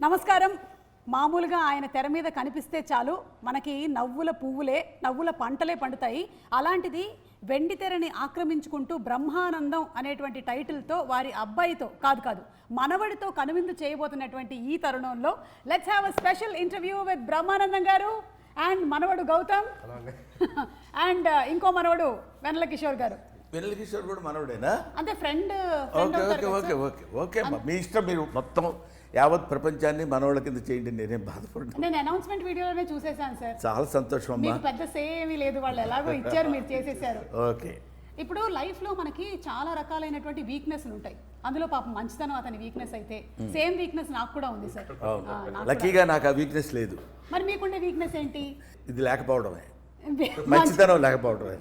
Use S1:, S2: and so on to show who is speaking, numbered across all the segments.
S1: నమస్కారం. మామూలుగా ఆయన తెర మీద కనిపిస్తే చాలు మనకి నవ్వుల పువ్వులే నవ్వుల పంటలే పండుతాయి. అలాంటిది వెండి తెరని ఆక్రమించుకుంటూ బ్రహ్మానందం అనేటువంటి టైటిల్తో వారి అబ్బాయితో కాదు మనవడితో కనువిందు చేయబోతున్నటువంటి ఈ తరుణంలో let's have a special interview with Brahmanandam గారు అండ్ మనవడు గౌతమ్ అండ్ ఇంకో మనవడు వెన్నెల కిషోర్ గారు.
S2: వెన్నెల కిషోర్ కూడా మనవడేనా?
S1: అంటే ఫ్రెండ్.
S2: ఓకే ఓకే ఓకే అమ్మా, మీ ఇష్టం. మీరు మొత్తం యావత్ ప్రపంచాన్ని మనవాళ్ళ కింద చేయండి, నేనేం బాధపడ్డా.
S1: నేను అనౌన్స్మెంట్ వీడియోలోనే చూసేసాను సార్.
S2: చాలా సంతోషం అమ్మా.
S1: మీకు పెద్ద సేమీ లేదు, వాళ్ళు ఎలాగో ఇచ్చారు, మీరు చేసేసారు.
S2: ఓకే.
S1: ఇప్పుడు లైఫ్లో మనకి చాలా రకాలైనటువంటి వీక్నెస్లు ఉంటాయి. అందులో పాపం మంచితనం అతని వీక్నెస్ అయితే సేమ్ వీక్నెస్ నాకు కూడా ఉంది సార్.
S2: లక్కీగా నాకు ఆ వీక్నెస్ లేదు.
S1: మరి మీకుండే వీక్నెస్ ఏంటి?
S2: ఇది లేకపోవడమే, మంచితనం లేకపోవడమే.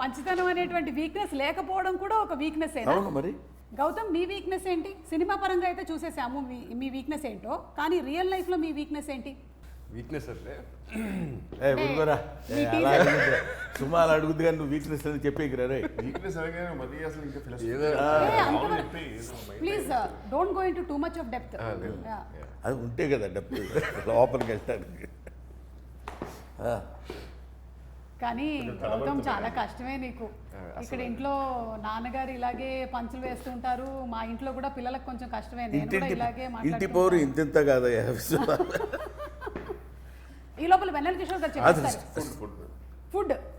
S1: మంచితనం అనేటువంటి వీక్నెస్ లేకపోవడం కూడా ఒక వీక్నెస్.
S2: అవును మరి.
S1: గౌతమ్, మీ వీక్నెస్ ఏంటి? సినిమా పరంగా అయితే చూసేసాము మీ వీక్నెస్ ఏంటో, కానీ రియల్ లైఫ్లో మీ వీక్నెస్ ఏంటి?
S3: వీక్నెస్ అంటే
S2: సుమాలు అడుగుద్ది కానీ నువ్వు వీక్నెస్ అని చెప్పేకిరా రే.
S3: వీక్నెస్ అనగానే మరీ అసలు ఇంకా
S1: please don't go into too much of depth.
S2: అది ఉంటే కదా డెప్త్ లోపలికి వెళ్తానికి.
S1: కానీ గౌతమ్ చాలా కష్టమే నీకు. ఇక్కడ ఇంట్లో నాన్నగారు ఇలాగే పంచులు వేస్తుంటారు, మా ఇంట్లో కూడా పిల్లలకు కొంచెం కష్టమే. నేను కూడా ఇలాగే
S2: ఇంటి పోరు ఇంత కాదయ్యా.
S1: ఈ లోపల వెన్నెల కిషోర్ గారు చెప్తారు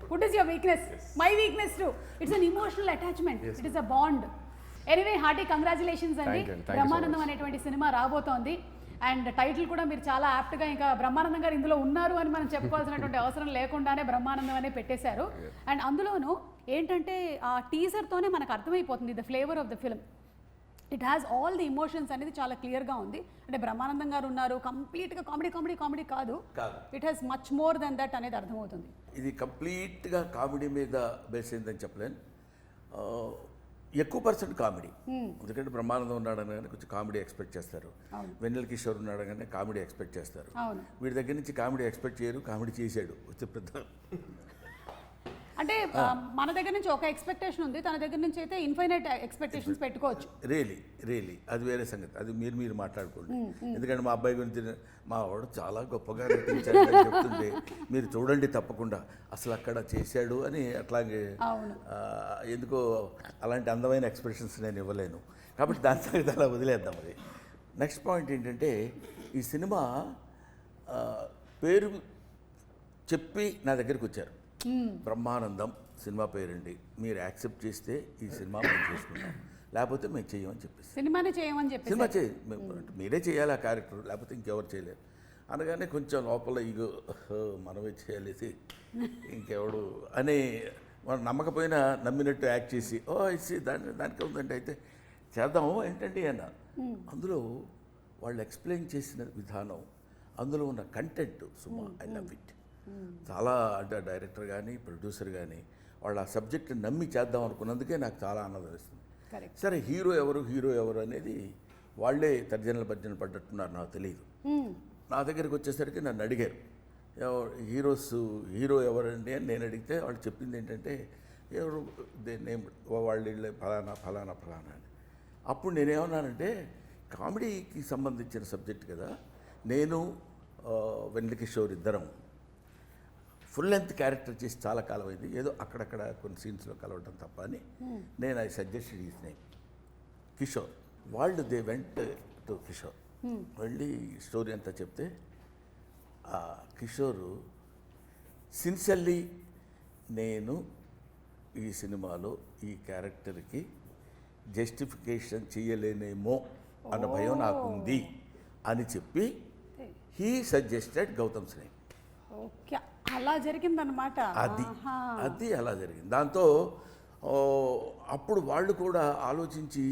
S1: food is your weakness, my weakness to. It's an emotional attachment, it is a bond. Anyway, hearty congratulations అండి. బ్రహ్మానందం అనేటువంటి సినిమా రాబోతోంది అండ్ టైటిల్ కూడా మీరు చాలా యాప్ట్గా, ఇంకా బ్రహ్మానందం గారు ఇందులో ఉన్నారు అని మనం చెప్పుకోవాల్సినటువంటి అవసరం లేకుండానే బ్రహ్మానందం అనే పెట్టేశారు. అండ్ అందులోనూ ఏంటంటే ఆ టీజర్తోనే మనకు అర్థమైపోతుంది the flavour of the film. It has all the emotions అనేది చాలా క్లియర్గా ఉంది. అంటే బ్రహ్మానందం గారు ఉన్నారు, కంప్లీట్గా కామెడీ కాదు, it has much more than that అనేది అర్థమవుతుంది.
S2: ఇది కంప్లీట్గా కామెడీ మీద బేస్ అయిందని చెప్పలేను. ఎక్కువ పర్సెంట్ కామెడీ, ఎందుకంటే బ్రహ్మానందం ఉన్నాడని కానీ కొంచెం కామెడీ ఎక్స్పెక్ట్ చేస్తారు. వెన్నెల కిషోర్ ఉన్నాడు కానీ కామెడీ ఎక్స్పెక్ట్ చేస్తారు. వీడి దగ్గర నుంచి కామెడీ ఎక్స్పెక్ట్ చేయరు, కామెడీ చేశాడు. వచ్చే పెద్ద
S1: అంటే మన దగ్గర నుంచి ఒక ఎక్స్పెక్టేషన్ ఉంది, తన దగ్గర నుంచి అయితే ఇన్ఫైనైట్ ఎక్స్పెక్టేషన్స్ పెట్టుకోవచ్చు.
S2: రియలీ అది వేరే సంగతి. అది మీరు మాట్లాడుకోండి. ఎందుకంటే మా అబ్బాయి గురించి మా వాడు చాలా గొప్పగా నటించాడు చెప్తుంటే మీరు చూడండి తప్పకుండా, అసలు అక్కడ చేశాడు అని. అట్లాగే ఎందుకో అలాంటి అందమైన ఎక్స్ప్రెషన్స్ నేను ఇవ్వలేను, కాబట్టి దాని సంగతి అలా వదిలేద్దాం. అది నెక్స్ట్ పాయింట్ ఏంటంటే, ఈ సినిమా పేరు చెప్పి నా దగ్గరికి వచ్చారు. బ్రహ్మానందం సినిమా పేరండి, మీరు యాక్సెప్ట్ చేస్తే ఈ సినిమా మేము చేసుకుంటాం, లేకపోతే మేము చేయమని చెప్పేసి
S1: సినిమానే చేయమని చెప్పి
S2: సినిమా మీరే చేయాలి ఆ క్యారెక్టర్, లేకపోతే ఇంకెవరు చేయలేరు అనగానే కొంచెం లోపల ఇగో మనమే చేయాలేసి ఇంకెవడు అని మనం నమ్మకపోయినా నమ్మినట్టు యాక్ట్ చేసి ఇచ్చి దానికి ఉందంటే అయితే చేద్దాము ఏంటంటే అన్న. అందులో వాళ్ళు ఎక్స్ప్లెయిన్ చేసిన విధానం, అందులో ఉన్న content Suma, I love it. చాలా అంటే డైరెక్టర్ కానీ ప్రొడ్యూసర్ కానీ వాళ్ళు ఆ సబ్జెక్ట్ నమ్మి చేద్దాం అనుకున్నందుకే నాకు చాలా ఆనందం వేస్తుంది. సరే హీరో ఎవరు అనేది వాళ్ళే తర్జనలు భర్జనలు పడ్డట్టున్నారు, నాకు తెలియదు. నా దగ్గరికి వచ్చేసరికి నన్ను అడిగారు హీరో ఎవరండి అని నేను అడిగితే వాళ్ళు చెప్పింది ఏంటంటే ఎవరు నేమ్ వాళ్ళు ఫలానా అని. అప్పుడు నేనేమన్నానంటే, కామెడీకి సంబంధించిన సబ్జెక్ట్ కదా, నేను వెన్నెల కిషోర్ ఇద్దరం ఫుల్ లెంత్ క్యారెక్టర్ చేసి చాలా కాలం అయింది, ఏదో అక్కడక్కడ కొన్ని సీన్స్లో కలవటం తప్ప అని నేను I suggested his name Kishore. వాళ్ళు దే వెంట్ టు కిషోర్, వెళ్ళి స్టోరీ అంతా చెప్తే ఆ కిషోరు సిన్సియర్లీ నేను ఈ సినిమాలో ఈ క్యారెక్టర్కి జస్టిఫికేషన్ చేయలేనేమో అన్న భయం నాకు ఉంది అని చెప్పి he suggested Gautam's name.
S1: Okay, అలా జరిగిందనమాట.
S2: అది అలా జరిగింది. దాంతో అప్పుడు వాళ్ళు కూడా ఆలోచించి,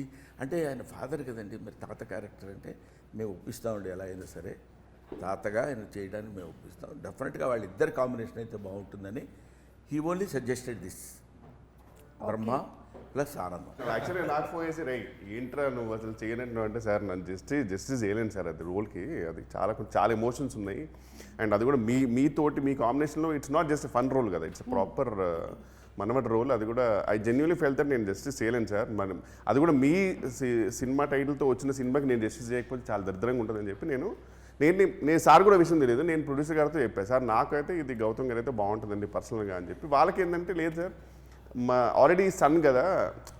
S2: అంటే ఆయన ఫాదర్ కదండి, మరి తాత క్యారెక్టర్ అంటే మేము ఒప్పిస్తామండి, ఎలా అయినా సరే తాతగా ఆయన చేయడానికి మేము ఒప్పిస్తాం, డెఫినెట్గా వాళ్ళిద్దరు కాంబినేషన్ అయితే బాగుంటుందని he only suggested this, Brahma plus ఆనందం.
S3: యాక్చువల్లీ నాకు ఫోన్ చేసి రైట్ ఏంట్రా నువ్వు అసలు చేయనంటు అంటే, సార్ నన్ను జస్టిస్ చేయలేను సార్, అది రోల్కి అది చాలా ఎమోషన్స్ ఉన్నాయి. అండ్ అది కూడా మీతోటి మీ కాంబినేషన్లో it's not just fun role కదా, ఇట్స్ ప్రాపర్ మనమటి రోల్. అది కూడా ఐ జెన్యున్లీ ఫెల్ దట్ నేను జస్టిస్ చేయలేను సార్. మనం అది కూడా మీ సినిమా టైటిల్తో వచ్చిన సినిమాకి నేను జస్టిస్ చేయకపోతే చాలా దరిద్రంగా ఉంటుందని చెప్పి నేను సార్ కూడా విషయం తెలియదు. నేను ప్రొడ్యూసర్ గారితో చెప్పాను, సార్ నాకైతే ఇది గౌతమ్ గారు అయితే బాగుంటుందండి పర్సనల్గా అని చెప్పి. వాళ్ళకి ఏంటంటే లేదు సార్, మా ఆల్రెడీ సన్ కదా,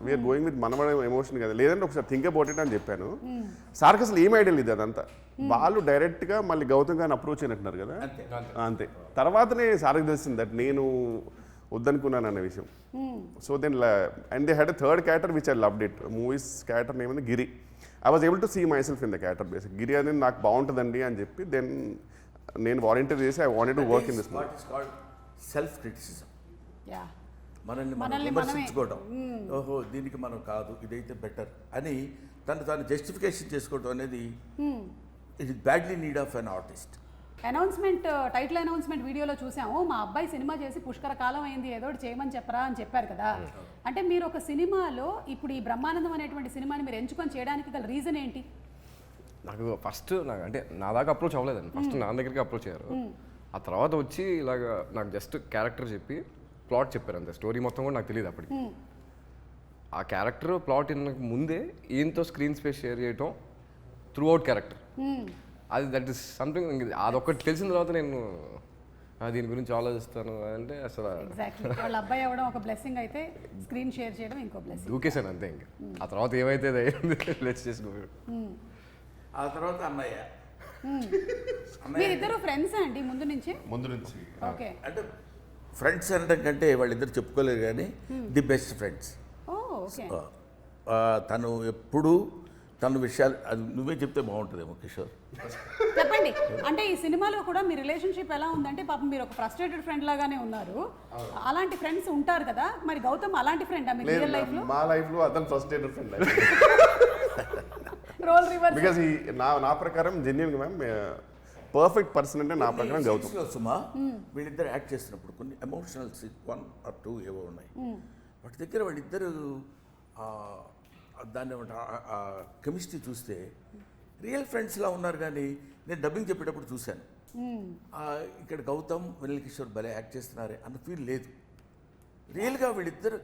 S3: వీఆర్ గోయింగ్ విత్ మనవడ ఎమోషన్ కదా, లేదంటే ఒకసారి థింక్ అబౌట్ ఇట్ అని చెప్పాను. సార్కి అసలు ఏం ఐడియా లేదు అదంతా. వాళ్ళు డైరెక్ట్గా మళ్ళీ గౌతమ్ గారిని అప్రోచ్ అయినట్టున్నారు కదా, అంతే. తర్వాతనే సార్కి తెలిసింది దట్ నేను వద్దనుకున్నాను అనే విషయం. So then and they had a third character which I loved it. Movies character name ఉంది Giri. I was able to see myself in the character basic. Giri అనేది నాకు బాగుంటుందండి అని చెప్పి దెన్ నేను వాలంటీర్ చేసి I wanted to work in this movie.
S2: Self criticism,
S1: yeah
S2: మనల్ని మనం విమర్శించుకోవడం. ఓహో దీనికి మనం కాదు, ఇదైతే బెటర్ అని తాను జస్టిఫికేషన్ చేసుకోవడం అనేది it is badly need of an artist.
S1: Announcement, title announcement వీడియోలో చూసాము, మా అబ్బాయి సినిమా చేసి పుష్కర కాలం అయింది, ఏదో ఒకటి చేయమని చెప్పరా అని చెప్పారు కదా. అంటే మీరు ఒక సినిమాలో ఇప్పుడు ఈ బ్రహ్మానందం అనేటువంటి సినిమాని మీరు ఎంచుకొని చేయడానికి గల రీజన్ ఏంటి?
S4: నాకు ఫస్ట్ అంటే నా దాకా అప్రోచ్ అవ్వలేదండి. ఫస్ట్ నా దగ్గరికి అప్రోచ్ అయ్యారు. ఆ తర్వాత వచ్చి ఇలాగ నాకు జస్ట్ క్యారెక్టర్ చెప్పి ప్లాట్ చెప్పారు అంతే. స్టోరీ మొత్తం కూడా నాకు తెలియదు అప్పటికి. ఆ క్యారెక్టర్ ప్లాట్ ముందే ఈయనతో స్క్రీన్ స్పేస్ షేర్ చేయటం త్రూ అవుట్ క్యారెక్టర్, అది దట్ ఈస్ సంథింగ్. అదొక్కటి తెలిసిన తర్వాత నేను దీని గురించి ఆలోచిస్తాను అంటే అసలు
S1: ఎగ్జాక్ట్లీ వాళ్ళ అబ్బాయి అవ్వడం ఒక బ్లెస్సింగ్ అయితే స్క్రీన్ షేర్ చేయడం ఇంకో బ్లెస్సింగ్.
S4: దూకేశాను అంతే. ఇంకా ఆ తర్వాత ఏమైతే లెట్స్ చేసుకో.
S2: ఆ తర్వాత అన్నయ్య.
S1: మీరిద్దరు ఫ్రెండ్స్ అండి ముందు నుంచి? ఓకే.
S2: అంటే ఫ్రెండ్స్ అనడం కంటే వాళ్ళిద్దరు చెప్పుకోలేరు కానీ ది బెస్ట్ ఫ్రెండ్స్.
S1: ఓకే.
S2: తను ఎప్పుడు తన విషయాలు అది నువ్వే చెప్తే బాగుంటుందేమో కిషోర్.
S1: చెప్పండి. అంటే ఈ సినిమాలో కూడా మీ రిలేషన్షిప్ ఎలా ఉందంటే పాపం మీరు ఒక ఫ్రస్ట్రేటెడ్ ఫ్రెండ్ లాగానే ఉన్నారు. అలాంటి ఫ్రెండ్స్ ఉంటారు కదా, మరి గౌతమ్ అలాంటి ఫ్రెండ్ మీ రియల్ లైఫ్ లో?
S3: మా లైఫ్ లో అతను frustrated friend.
S1: Role reverse.
S3: Because నా ప్రకారం జెన్యున్ గా మ్యామ్ పర్ఫెక్ట్ పర్సన్ అంటే నా ప్రకారం గౌతమ్.
S2: సుమా వీళ్ళిద్దరు యాక్ట్ చేస్తున్నప్పుడు కొన్ని ఎమోషనల్ 1 or 2 ఏవో ఉన్నాయి. వాటి దగ్గర వాళ్ళిద్దరు దాన్ని కెమిస్ట్రీ చూస్తే రియల్ ఫ్రెండ్స్లా ఉన్నారు. కానీ నేను డబ్బింగ్ చెప్పేటప్పుడు చూశాను, ఇక్కడ గౌతమ్ వెన్నెల కిషోర్ భలే యాక్ట్ చేస్తున్నారే అన్న ఫీల్ లేదు. రియల్గా వీళ్ళిద్దరు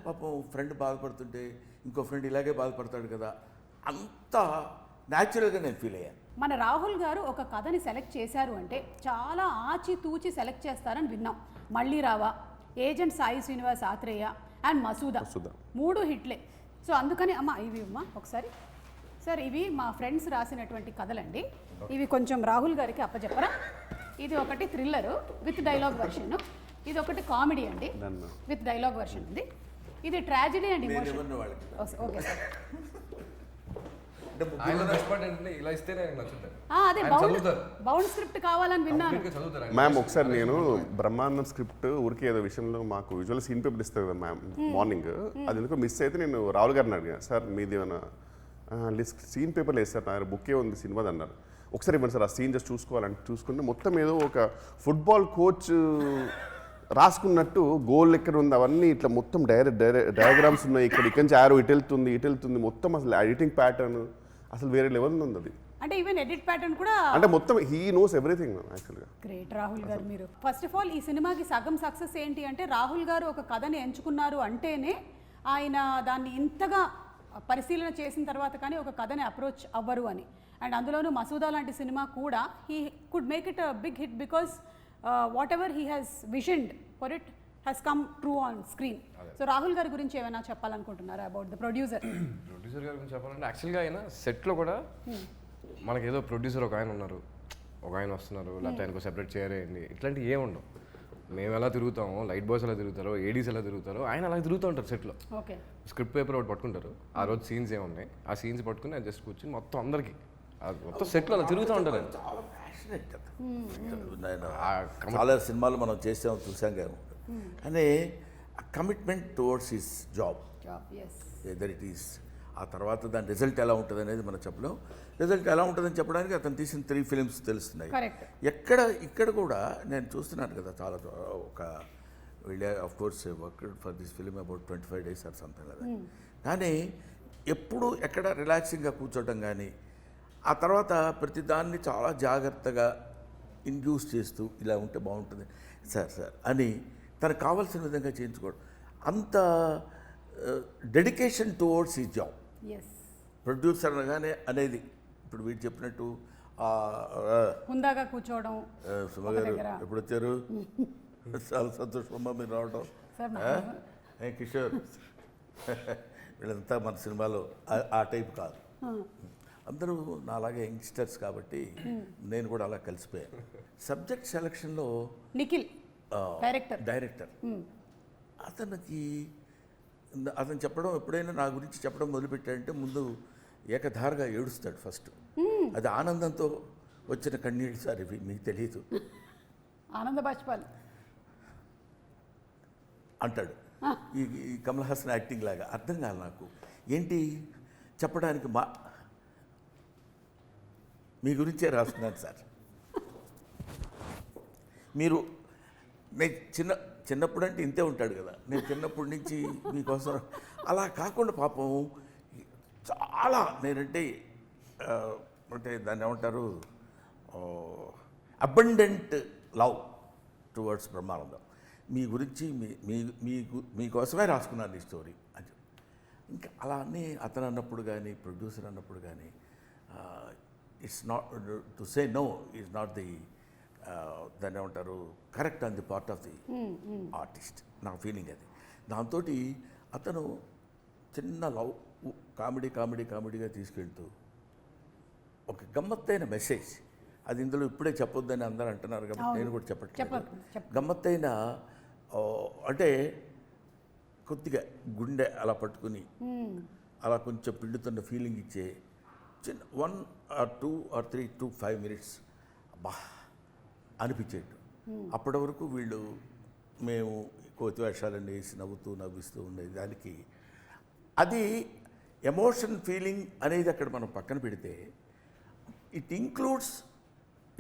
S2: పాపం ఫ్రెండ్ బాధపడుతుంటే ఇంకో ఫ్రెండ్ ఇలాగే బాధపడతాడు కదా, అంత న్యాచురల్గా నేను ఫీల్ అయ్యాను.
S1: మన రాహుల్ గారు ఒక కథని సెలెక్ట్ చేశారు అంటే చాలా ఆచితూచి సెలెక్ట్ చేస్తారని విన్నాం. మళ్ళీ రావా, ఏజెంట్ సాయి శ్రీనివాస్ ఆత్రేయ అండ్ మసూదా 3 హిట్లే. సో అందుకని ఇవి ఒకసారి సార్, ఇవి మా ఫ్రెండ్స్ రాసినటువంటి కథలండి. ఇవి కొంచెం రాహుల్ గారికి అప్పచెప్పరా. ఇది ఒకటి థ్రిల్లరు విత్ డైలాగ్ వర్షన్, ఇది ఒకటి కామెడీ అండి విత్ డైలాగ్ వర్షన్ ఉంది, ఇది tragedy and emotion. Okay sir.
S4: ఇలా ఇస్తేనే నచ్చుతారు.
S1: అదే బౌండ్ స్క్రిప్ట్ కావాలని విన్నాను.
S3: మ్యామ్ ఒకసారి నేను బ్రహ్మానందం స్క్రిప్ట్ ఊరికే ఏదో విషయంలో మాకు విజువల్ సీన్ పేపర్ ఇస్తారు కదా మ్యామ్ మార్నింగ్, అది ఎందుకో మిస్ అయితే నేను రాహుల్ గారిని అడిగాను, సార్ మీది ఏమైనా సీన్ పేపర్ లేదు సార్, నా బుక్కే ఉంది సినిమాది అన్నారు. ఒకసారి ఇవ్వండి సార్ ఆ సీన్ జస్ట్ చూసుకోవాలని చూసుకుంటే మొత్తం ఏదో ఒక ఫుట్బాల్ కోచ్ రాసుకున్నట్టు గోల్ ఎక్కడ ఉంది అవన్నీ ఇట్లా మొత్తం డయాగ్రామ్స్ ఉన్నాయి. ఇక్కడి నుంచి ఆరో ఇటు వెళ్తుంది మొత్తం. అసలు ఎడిటింగ్ ప్యాటర్న్ అసలు వేరే లెవెల్ ఉంది అది.
S1: అంటే ఈవెన్ ఎడిట్ ప్యాటర్న్ కూడా
S3: అంటే మొత్తం హీ నోస్ ఎవ్రీథింగ్ యాక్చువల్గా.
S1: గ్రేట్ రాహుల్ గారు మీరు. ఫస్ట్ ఆఫ్ ఆల్ ఈ సినిమాకి సగం సక్సెస్ ఏంటి అంటే రాహుల్ గారు ఒక కథని ఎంచుకున్నారు అంటేనే ఆయన దాన్ని ఇంతగా పరిశీలన చేసిన తర్వాత కానీ ఒక కథని అప్రోచ్ అవ్వరు అని. అండ్ అందులోనూ మసూదా లాంటి సినిమా కూడా he could make it a big hit because whatever he has visioned for it has come true on screen. So Rahul గారి గురించి ఏమైనా చెప్పాలనుకుంటున్నారా అబౌట్ ద ప్రొడ్యూసర్?
S4: ప్రొడ్యూసర్ గారి గురించి చెప్పాలంటే యాక్చువల్గా ఆయన సెట్లో కూడా మనకేదో ప్రొడ్యూసర్ ఒక ఆయన ఉన్నారు, ఒక ఆయన వస్తున్నారు, లేకపోతే ఆయనకు సెపరేట్ చేయాలి ఇట్లాంటివి ఏమి ఉండవు. మేము ఎలా తిరుగుతామో, లైట్ బాయ్స్ ఎలా తిరుగుతారో, ఏడీస్ ఎలా తిరుగుతారో, ఆయన అలా తిరుగుతూ ఉంటారు సెట్లో.
S1: ఓకే.
S4: స్క్రిప్ట్ పేపర్ ఒకటి పట్టుకుంటారు, ఆ రోజు సీన్స్ ఏమున్నాయి ఆ సీన్స్ పట్టుకుని జస్ట్ కూర్చొని మొత్తం అందరికి మొత్తం సెట్లో అలా తిరుగుతూ ఉంటారు.
S2: చాలా ప్యాషనెట్ కదా. చాలా సినిమాలు మనం చేసాం చూసాం కదా, కానీ commitment towards his job whether it is. ఆ తర్వాత దాని రిజల్ట్ ఎలా ఉంటుంది అనేది మనం చెప్పలేం. రిజల్ట్ ఎలా ఉంటుందని చెప్పడానికి అతను తీసిన 3 ఫిలిమ్స్ తెలుస్తున్నాయి. ఇక్కడ కూడా నేను చూస్తున్నాను కదా, చాలా ఒక వీళ్ళే of course worked for this film about 25 days or something కదా. కానీ ఎప్పుడు ఎక్కడ రిలాక్సింగ్గా కూర్చోవటం కానీ, ఆ తర్వాత ప్రతిదాన్ని చాలా జాగ్రత్తగా ఇండ్యూస్ చేస్తూ ఇలా ఉంటే బాగుంటుంది సార్ అని తనకు కావాల్సిన విధంగా చేయించుకోవడం, అంత డెడికేషన్ టువర్డ్స్ ఈ జాబ్.
S1: ఎస్,
S2: ప్రొడ్యూసర్ అనగానే అనేది ఇప్పుడు వీడు చెప్పినట్టు
S1: హుందాగా కూర్చోవడం.
S2: సుమ గారు ఎప్పుడు వచ్చారు? చాలా సంతోషమమ్మా మీరు రావడం.
S1: సార్
S2: కిషోర్ వీళ్ళంతా మన సినిమాలో ఆ టైప్ కాదు. అందరూ నాలాగే యంగ్స్టర్స్ కాబట్టి నేను కూడా అలా కలిసిపోయాను. సబ్జెక్ట్ సెలక్షన్లో
S1: నిఖిల్
S2: డైరెక్టర్ అతను చెప్పడం, ఎప్పుడైనా నా గురించి చెప్పడం మొదలుపెట్టాడంటే ముందు ఏకధారగా ఏడుస్తాడు ఫస్ట్. అది ఆనందంతో వచ్చిన కన్నీళ్ళు సార్, ఇవి మీకు తెలియదు,
S1: ఆనంద బాష్పాలు
S2: అంటాడు. ఈ కమల్ హాసన్ యాక్టింగ్ లాగా అర్థం కాదు నాకు ఏంటి చెప్పడానికి. మీ గురించే రాస్తున్నాను సార్. నేను చిన్నప్పుడు అంటే ఇంతే ఉంటాడు కదా, నేను చిన్నప్పటి నుంచి మీకోసం అలా కాకుండా పాపం చాలా నేనంటే అంటే దాన్ని ఏమంటారు, అబండెంట్ లవ్ టువర్డ్స్ బ్రహ్మానందం. మీ గురించి మీకోసమే రాసుకున్నాను ఈ స్టోరీ అని. ఇంకా అలా అని అతను అన్నప్పుడు కానీ ప్రొడ్యూసర్ అన్నప్పుడు కానీ it's not to say no is not the దాన్ని ఏమంటారు correct on the part of the artist. నా ఫీలింగ్ అది. దాంతో అతను చిన్న లవ్ కామెడీగా తీసుకెళ్తూ ఒక గమ్మత్తైన మెసేజ్, అది ఇందులో ఇప్పుడే చెప్పొద్దని అందరూ అంటున్నారు కాబట్టి నేను కూడా చెప్పట్లేదు. గమ్మత్తైన అంటే కొద్దిగా గుండె అలా పట్టుకుని అలా కొంచెం పిండుతున్న ఫీలింగ్ ఇచ్చే చిన్న 1 or 2 or 3 to 5 minutes అబ్బా అనిపించేట్టు. అప్పటి వరకు మేము కోతి వేషాలన్నీ వేసి నవ్విస్తూ ఉండేది. దానికి అది ఎమోషన్ ఫీలింగ్ అనేది అక్కడ మనం పక్కన పెడితే ఇట్ ఇంక్లూడ్స్,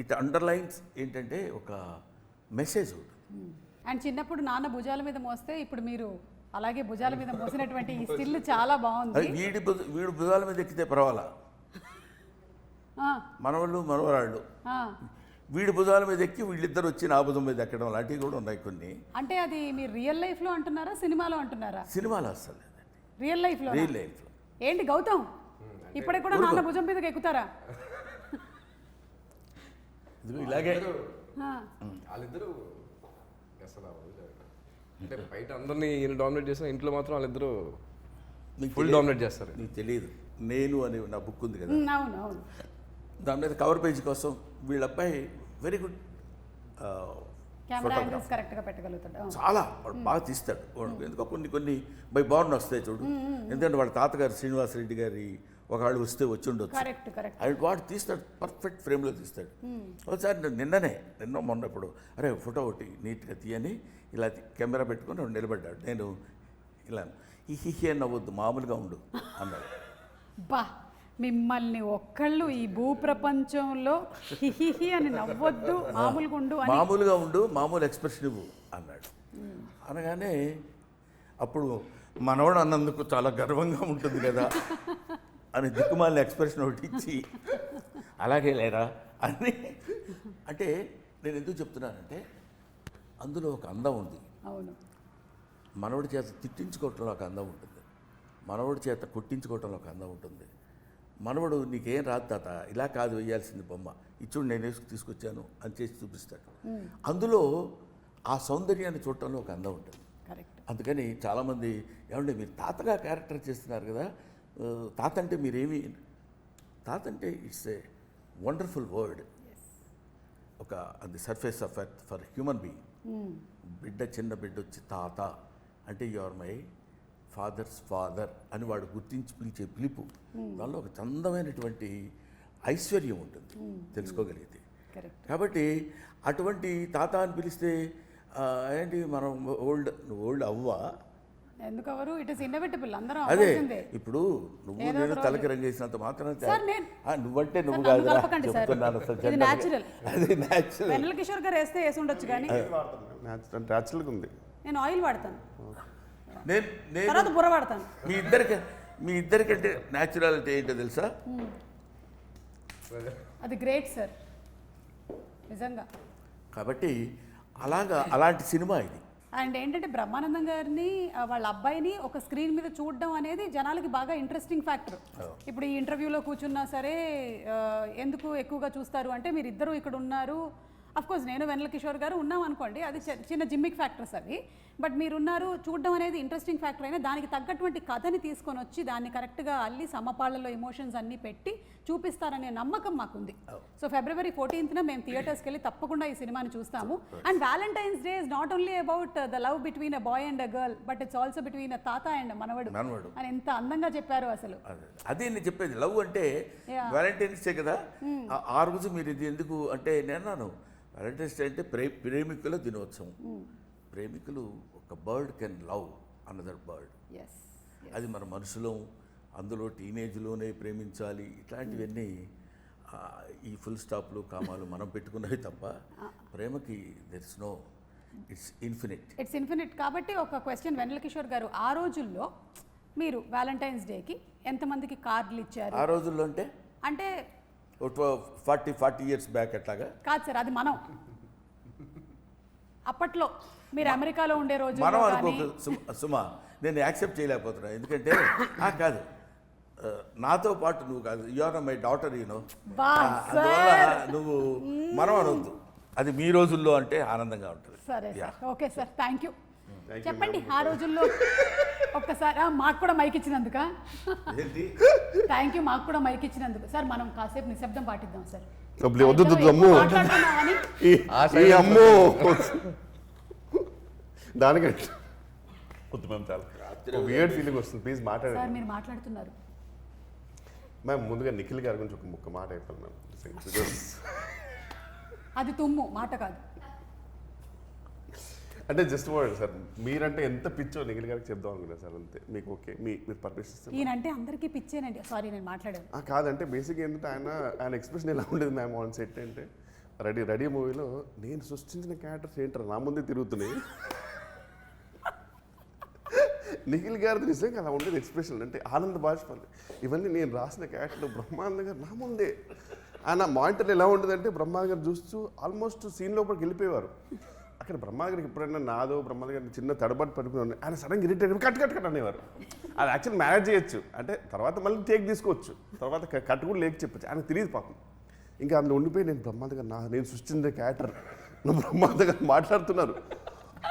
S2: ఇట్ అండర్లైన్స్ ఏంటంటే ఒక మెసేజ్ ఉంటుంది.
S1: అండ్ చిన్నప్పుడు నాన్న భుజాల మీద మోస్తే ఇప్పుడు మీరు అలాగే భుజాల మీద మోసినటువంటి ఈ స్టిల్ చాలా బాగుంది.
S2: వీడు భుజాల మీద ఎక్కితే పర్వాలా, మనవరాళ్ళు వీడి భుజాల మీద ఎక్కి వీళ్ళిద్దరు వచ్చి నా భుజం మీద ఎక్కడం లాంటివి కూడా ఉన్నాయి కొన్ని.
S1: అంటే అది మీరు రియల్ లైఫ్లో అంటున్నారా, సినిమాలో అంటున్నారా?
S2: సినిమాలో అసలు
S1: రియల్ లైఫ్లో ఏంటి గౌతమ్ ఇప్పటికి కూడా నాన్న భుజం మీదకి ఎక్కుతారా?
S2: ఇలాగే
S4: వాళ్ళిద్దరు అసలు అంటే బయట అందరినీ ఈయన డామినేట్ చేసిన, ఇంట్లో మాత్రం వాళ్ళిద్దరు ఫుల్ డామినేట్ చేస్తారు.
S2: నీకు తెలియదు, నేను అని నా బుక్ ఉంది కదా,
S1: అవును,
S2: దాని మీద కవర్ పేజ్ కోసం వీళ్ళ అబ్బాయి వెరీ గుడ్
S1: కెమెరా యాంగిల్స్ కరెక్ట్గా పెట్టగలుగుతాడు,
S2: చాలా బాగా తీస్తాడు. ఎందుకో కొన్ని బై బార్న్ వస్తాయి చూడు. ఎందుకంటే వాళ్ళ తాతగారు శ్రీనివాసరెడ్డి గారి ఒకళ్ళు వస్తే వచ్చి ఉండొచ్చు, అది వాడు తీస్తాడు, పర్ఫెక్ట్ ఫ్రేమ్లో తీస్తాడు. ఒకసారి నిన్న మొన్నప్పుడు అరే ఫోటో ఒకటి నీట్గా తీయని ఇలా కెమెరా పెట్టుకొని నిలబడ్డాడు. నేను ఇలా హిహి నవ్వద్దు మామూలుగా ఉండు అన్నాడు.
S1: బా మిమ్మల్ని ఒక్కళ్ళు ఈ భూప్రపంచంలో హిహిహి అని నవ్వొద్దు, మామూలుగా ఉండు, మామూలు ఎక్స్ప్రెషన్ ఇవ్వు అన్నాడు. అనగానే అప్పుడు మనవాడు అన్నందుకు చాలా గర్వంగా ఉంటుంది కదా అని దిక్కుమాలిన ఎక్స్ప్రెషన్ ఒకటి ఇచ్చి అలాగే లేరా అని. అంటే నేను ఎందుకు చెప్తున్నానంటే అందులో ఒక అందం ఉంది. అవును,
S2: మనవడి చేత తిట్టించుకోవటంలో ఒక అందం ఉంటుంది, మనవడి చేత కొట్టించుకోవటంలో ఒక అందం ఉంటుంది. మనవడు నీకేం రాదు తాత, ఇలా కాదు వేయాల్సింది బొమ్మ, ఇచ్చుడు నేను తీసుకొచ్చాను అని చేసి చూపిస్తాడు. అందులో ఆ సౌందర్యాన్ని చూడటంలో ఒక అందం ఉంటుంది. అందుకని చాలామంది ఏమంటే మీరు తాతగా క్యారెక్టర్ చేస్తున్నారు కదా, తాత అంటే మీరేమి, తాత అంటే ఇట్స్ ఏ వండర్ఫుల్ వర్డ్. ఒక అది surface of earth for human being. చిన్న బిడ్డ వచ్చి తాత అంటే you are my father's father అని వాడు గుర్తించి పిలిచే పిలుపు, దానిలో ఒక చందమైనటువంటి ఐశ్వర్యం ఉంటుంది తెలుసుకోగలిగితే. కాబట్టి అటువంటి తాత అని పిలిస్తే ఏంటి మనం ఓల్డ్ అవ్వా,
S1: ఎందుకు అవరు, ఇట్ ఇస్ ఇన్నోవేటబుల్. అందరూ
S2: అదే ఇప్పుడు నువ్వు నేను తలకి రంగేసినంత మాత్రం నువ్వంటే నువ్వు కాదు చెప్తున్నాను. అదే న్యాచురల్.
S1: వెన్నెల కిషోర్ గారు వేస్తే వేసి ఉండొచ్చు కానీ
S3: న్యాచురల్గా ఉంది.
S1: నేను ఆయిల్ వాడతాను,
S2: నేను
S1: తర్వాత బుర్ర వాడతాను.
S2: మీ ఇద్దరికంటే న్యాచురాలిటీ ఏంటో తెలుసా?
S1: అది గ్రేట్ సార్ నిజంగా.
S2: కాబట్టి అలాంటి సినిమా ఇది.
S1: అండ్ ఏంటంటే బ్రహ్మానందం గారిని వాళ్ళ అబ్బాయిని ఒక స్క్రీన్ మీద చూడడం అనేది జనాలకి బాగా ఇంట్రెస్టింగ్ ఫ్యాక్టర్. ఇప్పుడు ఈ ఇంటర్వ్యూలో కూర్చున్నా సరే ఎందుకు ఎక్కువగా చూస్తారు అంటే మీరు ఇద్దరు ఇక్కడ ఉన్నారు, అఫ్ కోర్స్ నేను వెన్నెల కిషోర్ గారు ఉన్నాం అనుకోండి, అది చిన్న జిమ్మిక్ ఫ్యాక్టర్స్ అవి, బట్ మీరున్నారు చూడడం అనేది ఇంట్రెస్టింగ్ ఫ్యాక్టర్ అయినా దానికి తగ్గటువంటి కథని తీసుకొని వచ్చి దాన్ని కరెక్ట్గా అల్లి సమపాళ్ళలో ఎమోషన్స్ అన్నీ పెట్టి చూపిస్తారనే నమ్మకం మాకుంది. సో February 14th మేము థియేటర్స్కి వెళ్ళి తప్పకుండా ఈ సినిమాని చూస్తాము. And Valentine's Day is not only about the love between a boy and a girl, but it's also between a తాత అండ్ మనవడు అని ఎంత అందంగా చెప్పారు అసలు.
S2: అదే నేను చెప్పేది, లవ్ అంటే వ్యాలంటైన్స్ డే కదా, ఆ రోజు మీరు ఇది ఎందుకు అంటే నేను అన్నాను వ్యాలంటైన్స్ డే అంటే ప్రేమికుల దినోత్సవం. ప్రేమికులు ఒక bird can love another bird, అది మన మనసులో అందులో టీనేజ్లోనే ప్రేమించాలి. ఇట్లాంటివన్నీ ఈ ఫుల్ స్టాప్లు కామాలు మనం పెట్టుకున్నవి తప్ప ప్రేమకి there is no, it's infinite. కాబట్టి ఒక క్వశ్చన్ వెన్నెల కిషోర్ గారు, ఆ రోజుల్లో మీరు వ్యాలంటైన్స్ డేకి ఎంతమందికి కార్డులు ఇచ్చారు? ఆ రోజుల్లో అంటే 40 years బ్యాక్ అట్లాగా కాదు సార్, అది మనం అప్పట్లో మీరు అమెరికాలో ఉండే రోజు మనం అనుకో సుమా, నేను యాక్సెప్ట్ చేయలేకపోతున్నా. ఎందుకంటే కాదు, నాతో పాటు నువ్వు కాదు, you are my daughter, you know, అందువల్ల నువ్వు మనం అనొద్దు. అది మీ రోజుల్లో అంటే ఆనందంగా ఉంటుంది.
S1: సరే sir, okay sir, thank you. చెప్పండి ఆ రోజుల్లో ఒక్కసారి మాకు కూడా మైక్ ఇచ్చినందుక థ్యాంక్ యూ. మాకు కూడా మైక్ ఇచ్చినందుకు సార్ మనం కాసేపు నిశ్శబ్దం పాటిద్దాం సార్.
S3: దానికంటే వియర్డ్ ఫీలింగ్ వస్తుంది. ప్లీజ్ మాట్లాడండి
S1: సార్. మీరు మాట్లాడుతున్నారు
S3: మ్యామ్. ముందుగా నిఖిల్ గారి గురించి ఒక ముక్క మాట అయిపోయింది మ్యామ్.
S1: అది తుమ్ము మాట కాదు.
S3: అంటే జస్ట్ వర్డ్ సార్, మీరంటే ఎంత పిచ్చో నిఖిల్ గారికి చెప్దాం అనుకున్నా సార్, అంతే. మీకు ఓకే, మీరు పర్మిషన్
S1: ఈయనంటే అందరికీ పిచ్చేనండి. సారీ నేను మాట్లాడాను.
S3: కాదంటే బేసిక్ ఏంటంటే ఆయన ఎక్స్ప్రెషన్ ఎలా ఉండేది మ్యామ్ ఆన్ సెట్ అంటే, రెడీ మూవీలో నేను సృష్టించిన క్యారెక్టర్స్ ఏంటారు నా ముందే తిరుగుతున్నాయి. నిఖిల్ గారిది నిజంగా అలా ఉండేది ఎక్స్ప్రెషన్. అంటే ఆనంద బాష్పాలు ఇవన్నీ నేను రాసిన క్యారెక్టర్ బ్రహ్మానంద గారు నా ముందే. ఆయన మానిటర్ ఎలా ఉండేదంటే బ్రహ్మానంద గారు చూస్తూ ఆల్మోస్ట్ సీన్ లోపలికి వెళ్ళిపోయేవారు. అక్కడ బ్రహ్మానంద గారికి ఎప్పుడైనా నాదో బ్రహ్మానంద గారిని చిన్న తడబాటు పడిపోయి ఆయన సడన్గా ఇరిటేట్ కట్ అనేవారు. అది యాక్చువల్ మేనేజ్ చేయొచ్చు, అంటే తర్వాత మళ్ళీ టేక్ తీసుకోవచ్చు, తర్వాత కట్ కూడా లేక చెప్పచ్చు. ఆయనకు తెలియదు పాపం. ఇంకా అందులో ఉండిపోయి నేను బ్రహ్మానంద గారు నేను సృష్టించే క్యారెక్టర్ నువ్వు బ్రహ్మానంద గారు మాట్లాడుతున్నారు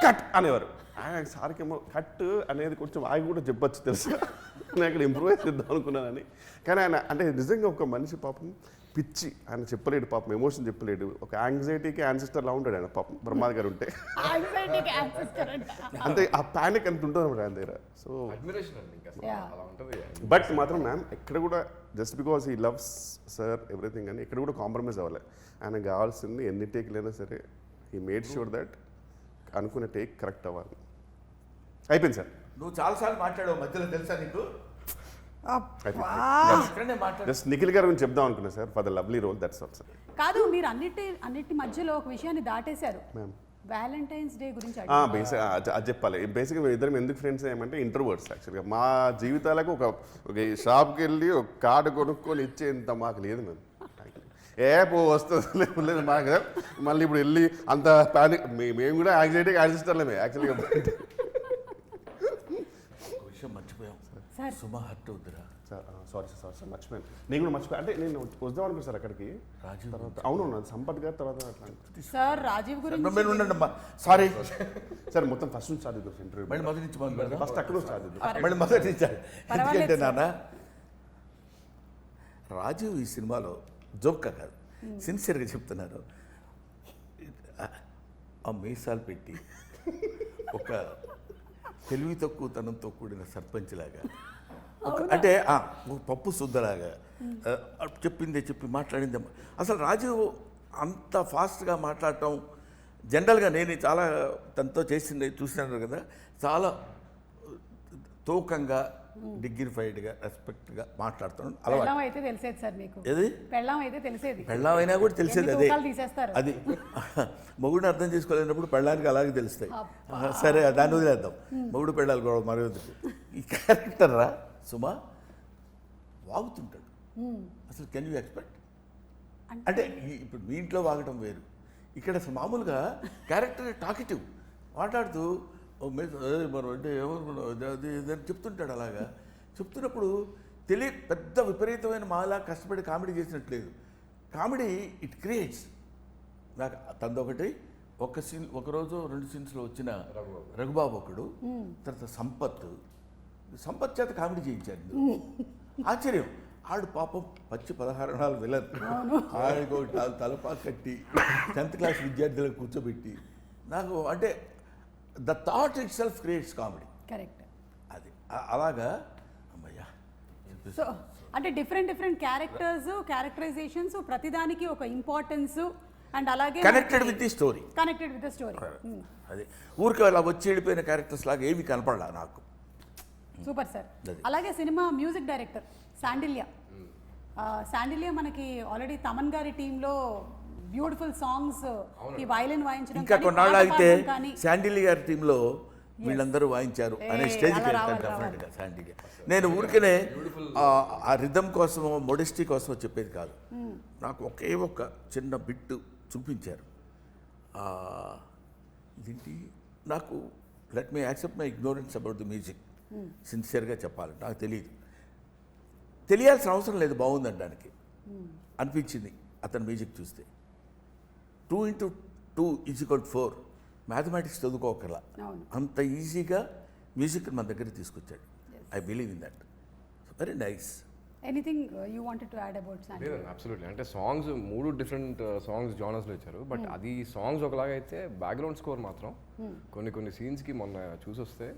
S3: కట్ అనేవారు. ఆయన సారికేమో కట్ అనేది కొంచెం ఆగి కూడా చెప్పచ్చు తెలుసు, నేను అక్కడ ఇంప్రూవైజ్ చేద్దాం అనుకున్నానని. కానీ ఆయన అంటే నిజంగా ఒక మనిషి పాపం పిచ్చి, ఆయన చెప్పలేడు పాపం, ఎమోషన్ చెప్పలేడు. ఒక యాంగ్జైటీకి యాన్సిస్టర్ లా ఉంటాడు ఆయన పాపం బ్రహ్మానంద గారు ఉంటే. అంటే ఆ ప్యానిక్ అంత ఉంటుంది అన్నమాట ఆయన దగ్గర. సో బట్ మాత్రం మ్యామ్ ఎక్కడ కూడా just because he loves sir everything అని ఎక్కడ కూడా కాంప్రమైజ్ అవ్వాలి. ఆయనకు కావాల్సింది ఎన్ని టేక్లైనా సరే హీ మేడ్ షూర్ దట్ అనుకునే టేక్ కరెక్ట్ అవ్వాలి. అయిపోయింది సార్.
S2: నువ్వు చాలాసార్లు మాట్లాడావు మధ్యలో, తెలుసా నీకు?
S3: జస్ట్ నిఖిల్ గారి గురించి చెప్దాం అనుకున్నా sir, for the lovely role, that's all sir.
S1: కాదు, మీరు అన్నిటి మధ్యలో ఒక విషయాన్ని దాటేశారు. వ్యాలంటైన్స్ డే గురించి
S3: అది చెప్పాలి. బేసిక్గా ఇద్దరం ఎందుకు ఫ్రెండ్స్ ఏమంటే ఇంట్రోవర్ట్స్. యాక్చువల్గా మా జీవితాలకు ఒక షాప్కి వెళ్ళి ఒక కార్డు కొనుక్కొని ఇచ్చేంత మాకు లేదు మేము. వస్తుంది లేదు మాకు. మళ్ళీ ఇప్పుడు వెళ్ళి అంత ప్యానిక్, మేము కూడా యాంగ్జైటీకి యాన్సిస్టర్లేమే యాక్చువల్గా.
S2: మర్చిపోయాం సుమా హర్ట్ అవుతురా
S3: సార్. సారీ మర్చిపోయాను. నేను కూడా మర్చిపోయాను. అంటే నేను వద్దాం అనుకున్నాను సార్ అక్కడికి. రాజీవ్ తర్వాత అవును సంపత్ గారు తర్వాత అట్లా
S1: సార్ రాజీవ్ గురించి
S2: సారీ
S3: సార్. మొత్తం ఫస్ట్ నుంచి స్టార్ట్ చేద్దాం ఇంటర్వ్యూ.
S2: మళ్ళీ మొదటి నుంచి
S3: ఫస్ట్ అక్కడ స్టార్ట్ చేద్దాం.
S2: మళ్ళీ మొదటి నుంచి. ఎందుకంటే నాన్న రాజీవ్ ఈ సినిమాలో జోక్గా కాదు, సిన్సియర్గా చెప్తున్నారు. ఆ మీసాలు పెట్టి ఒక తెలివి తక్కువతనంతో కూడిన సర్పంచ్ లాగా, అంటే పప్పు శుద్ధలాగా చెప్పిందే చెప్పి మాట్లాడిందే. అసలు రాజీవ్ అంత ఫాస్ట్గా మాట్లాడటం జనరల్గా నేను చాలా తనతో చూసినాను కదా, చాలా తూకంగా డిగ్నిఫైడ్గా రెస్పెక్ట్గా మాట్లాడుతున్నాను.
S1: పెళ్ళాం అయితే తెలిసేది సార్ మీకు.
S2: ఏది
S1: పెళ్ళాం అయితే తెలిసేది,
S2: పెళ్ళాం అయినా కూడా తెలిసేది. అదే
S1: తీసేస్తారు.
S2: అది మొగుడిని అర్థం చేసుకోలేనప్పుడు పెళ్ళానికి అలాగే తెలుస్తాయి. సరే దాన్ని వదిలేద్దాం, మొగుడు పెళ్ళాలి కూడా మరి వద్దు. ఈ క్యారెక్టర్ రా సుమా వాగుతుంటాడు. అసలు కెన్ యూ ఎక్స్పెక్ట్? అంటే ఇప్పుడు మీ ఇంట్లో వాగటం వేరు, ఇక్కడ అసలు మామూలుగా క్యారెక్టర్ టాకిటివ్ మాట్లాడుతూ మనం అంటే ఏమనుకున్నావు అది ఇదని చెప్తుంటాడు. అలాగా చెప్తున్నప్పుడు పెద్ద విపరీతమైన మాలా కష్టపడి కామెడీ చేసినట్లేదు. Comedy it creates. నాకు తందొకటి ఒకరోజు 2 సీన్స్లో వచ్చిన రఘుబాబు ఒకడు, తర్వాత సంపత్ చేత కామెడీ చేయించాడు. ఆశ్చర్యం, ఆడు పాపం 16 విలన్, ఆడికి తలపా కట్టి 10th క్లాస్ విద్యార్థులకు కూర్చోబెట్టి, నాకు అంటే the thought it self creates comedy.
S1: Correct.
S2: అది అలాగా అమ్మయ్యా.
S1: సో అంటే డిఫరెంట్ క్యారెక్టరైజేషన్స్, ప్రతిదానికి ఒక ఇంపార్టెన్స్ అండ్ అలాగే
S2: కనెక్టెడ్ విత్ ది స్టోరీ. అది ఊరికి అలా వచ్చి వెళ్ళిపోయిన క్యారెక్టర్స్ లాగా ఏవి కనపడలా నాకు.
S1: Super sir. అలాగే సినిమా మ్యూజిక్ డైరెక్టర్ శాండిల్య మనకి ఆల్రెడీ తమన్ గారి టీంలో బ్యూటిఫుల్ సాంగ్స్, ఈ వైలిన్ వాయించడం,
S2: ఇంకా కొన్నాళ్ళు ఆగితే శాండిల్య గారి టీంలో వీళ్ళందరూ వాయించారు అనే స్టేజ్కి వెళ్తాను డెఫినెట్గా శాండిల్య. నేను ఊరికనే ఆ రిథమ్ కోసమో మోడెస్టీ కోసమో చెప్పేది కాదు. నాకు ఒకే ఒక చిన్న బిట్టు చూపించారు. ఇదేంటి నాకు let me accept my ignorance about the music. సిన్సియర్గా చెప్పాలంటే నాకు తెలియాల్సిన అవసరం లేదు, బాగుందనడానికి అనిపించింది అతని మ్యూజిక్ చూస్తే. 2 × 2 = 4 మ్యాథమెటిక్స్ చదువుకోకర్లా, అంత ఈజీగా మ్యూజిక్ మన దగ్గర తీసుకొచ్చాడు. I believe in that. Very nice.
S1: Anything you wanted to add about Sandilya?
S4: Absolutely. అంటే సాంగ్స్ 3 డిఫరెంట్ సాంగ్స్ జానర్స్లో ఇచ్చారు. బట్ అది సాంగ్స్ ఒకలాగా అయితే బ్యాక్గ్రౌండ్ స్కోర్ మాత్రం కొన్ని సీన్స్కి మొన్న చూసి వస్తే